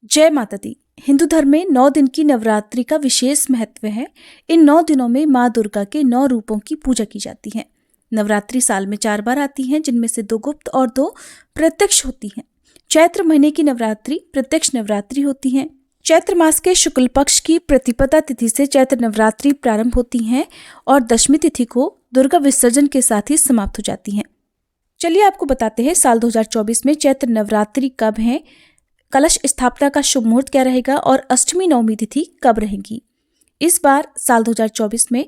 जय माता दी। हिंदू धर्म में 9 दिन की नवरात्रि का विशेष महत्व है। इन 9 दिनों में माँ दुर्गा के 9 रूपों की पूजा की जाती है। नवरात्रि साल में 4 बार आती हैं, जिनमें से 2 गुप्त और 2 प्रत्यक्ष होती हैं। चैत्र महीने की नवरात्रि प्रत्यक्ष नवरात्रि होती है। चैत्र मास के शुक्ल पक्ष की प्रतिपदा तिथि से चैत्र नवरात्रि प्रारंभ होती हैं और दशमी तिथि को दुर्गा विसर्जन के साथ ही समाप्त हो जाती हैं। चलिए आपको बताते हैं साल 2024 में चैत्र नवरात्रि कब है, कलश स्थापना का शुभ मुहूर्त क्या रहेगा और अष्टमी नवमी तिथि कब रहेगी। इस बार साल 2024 में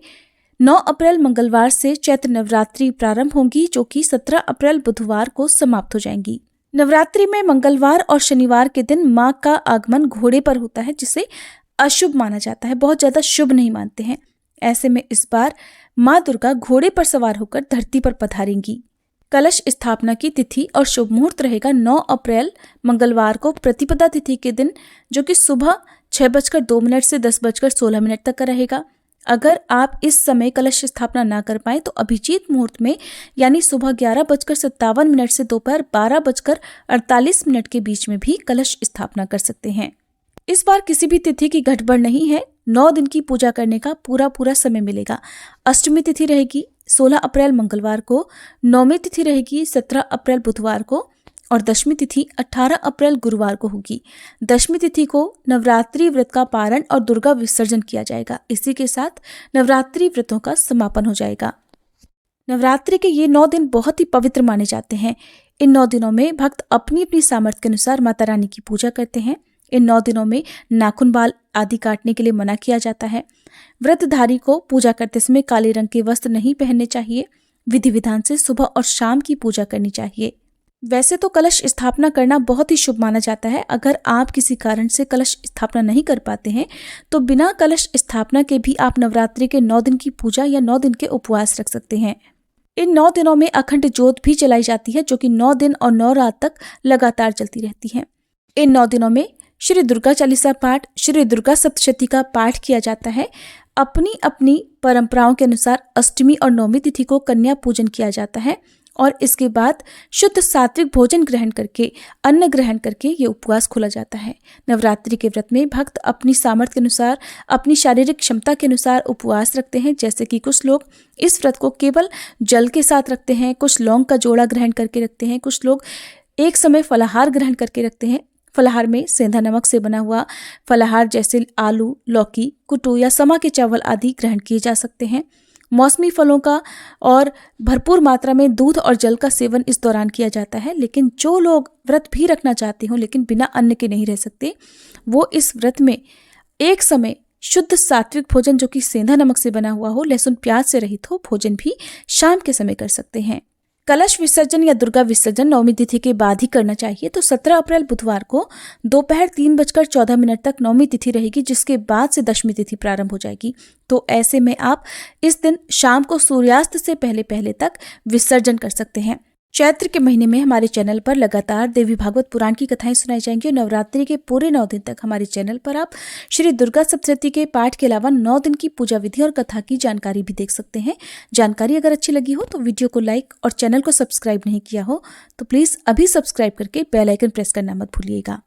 9 अप्रैल मंगलवार से चैत्र नवरात्रि प्रारंभ होंगी, जो कि 17 अप्रैल बुधवार को समाप्त हो जाएंगी। नवरात्रि में मंगलवार और शनिवार के दिन मां का आगमन घोड़े पर होता है, जिसे अशुभ माना जाता है, बहुत ज्यादा शुभ नहीं मानते हैं। ऐसे में इस बार मां दुर्गा घोड़े पर सवार होकर धरती पर पधारेंगी। कलश स्थापना की तिथि और शुभ मुहूर्त रहेगा 9 अप्रैल मंगलवार को प्रतिपदा तिथि के दिन, जो कि सुबह 6:02 से 10:16 तक का रहेगा। अगर आप इस समय कलश स्थापना ना कर पाए तो अभिजीत मुहूर्त में यानी सुबह 11:57 से दोपहर 12:48 के बीच में भी कलश स्थापना कर सकते हैं। इस बार किसी भी तिथि की गड़बड़ नहीं है। 9 दिन की पूजा करने का पूरा समय मिलेगा। अष्टमी तिथि रहेगी 16 अप्रैल मंगलवार को, नवमी तिथि रहेगी 17 अप्रैल बुधवार को और दशमी तिथि 18 अप्रैल गुरुवार को होगी। दशमी तिथि को नवरात्रि व्रत का पारण और दुर्गा विसर्जन किया जाएगा। इसी के साथ नवरात्रि व्रतों का समापन हो जाएगा। नवरात्रि के ये 9 दिन बहुत ही पवित्र माने जाते हैं। इन 9 दिनों में भक्त अपनी अपनी सामर्थ्य के अनुसार माता रानी की पूजा करते हैं। इन 9 दिनों में नाखून, बाल आदि काटने के लिए मना किया जाता है। व्रतधारी को पूजा करते समय काले रंग के वस्त्र नहीं पहनने चाहिए। विधि विधान से सुबह और शाम की पूजा करनी चाहिए। वैसे तो कलश स्थापना करना बहुत ही शुभ माना जाता है। अगर आप किसी कारण से कलश स्थापना नहीं कर पाते हैं तो बिना कलश स्थापना के भी आप नवरात्रि के 9 दिन की पूजा या 9 दिन के उपवास रख सकते हैं। इन 9 दिनों में अखंड ज्योत भी जलाई जाती है, जो कि 9 दिन और 9 रात तक लगातार चलती रहती है। इन 9 दिनों में श्री दुर्गा चालीसा पाठ, श्री दुर्गा सप्तशती का पाठ किया जाता है। अपनी अपनी परंपराओं के अनुसार अष्टमी और नवमी तिथि को कन्या पूजन किया जाता है और इसके बाद शुद्ध सात्विक भोजन ग्रहण करके, अन्न ग्रहण करके ये उपवास खोला जाता है। नवरात्रि के व्रत में भक्त अपनी सामर्थ्य के अनुसार, अपनी शारीरिक क्षमता के अनुसार उपवास रखते हैं। जैसे कि कुछ लोग इस व्रत को केवल जल के साथ रखते हैं, कुछ लौंग का जोड़ा ग्रहण करके रखते हैं, कुछ लोग एक समय फलाहार ग्रहण करके रखते हैं। फलाहार में सेंधा नमक से बना हुआ फलाहार जैसे आलू, लौकी, कुटू या समा के चावल आदि ग्रहण किए जा सकते हैं। मौसमी फलों का और भरपूर मात्रा में दूध और जल का सेवन इस दौरान किया जाता है। लेकिन जो लोग व्रत भी रखना चाहते हो लेकिन बिना अन्न के नहीं रह सकते, वो इस व्रत में एक समय शुद्ध सात्विक भोजन, जो कि सेंधा नमक से बना हुआ हो, लहसुन प्याज से रहित हो, भोजन भी शाम के समय कर सकते हैं। कलश विसर्जन या दुर्गा विसर्जन नवमी तिथि के बाद ही करना चाहिए। तो 17 अप्रैल बुधवार को दोपहर 3:14 तक नवमी तिथि रहेगी, जिसके बाद से दशमी तिथि प्रारंभ हो जाएगी। तो ऐसे में आप इस दिन शाम को सूर्यास्त से पहले तक विसर्जन कर सकते हैं। चैत्र के महीने में हमारे चैनल पर लगातार देवी भागवत पुराण की कथाएं सुनाई जाएंगी और नवरात्रि के पूरे 9 दिन तक हमारे चैनल पर आप श्री दुर्गा सप्तशती के पाठ के अलावा 9 दिन की पूजा विधि और कथा की जानकारी भी देख सकते हैं। जानकारी अगर अच्छी लगी हो तो वीडियो को लाइक और चैनल को सब्सक्राइब नहीं किया हो तो प्लीज अभी सब्सक्राइब करके बेल आइकन प्रेस करना मत भूलिएगा।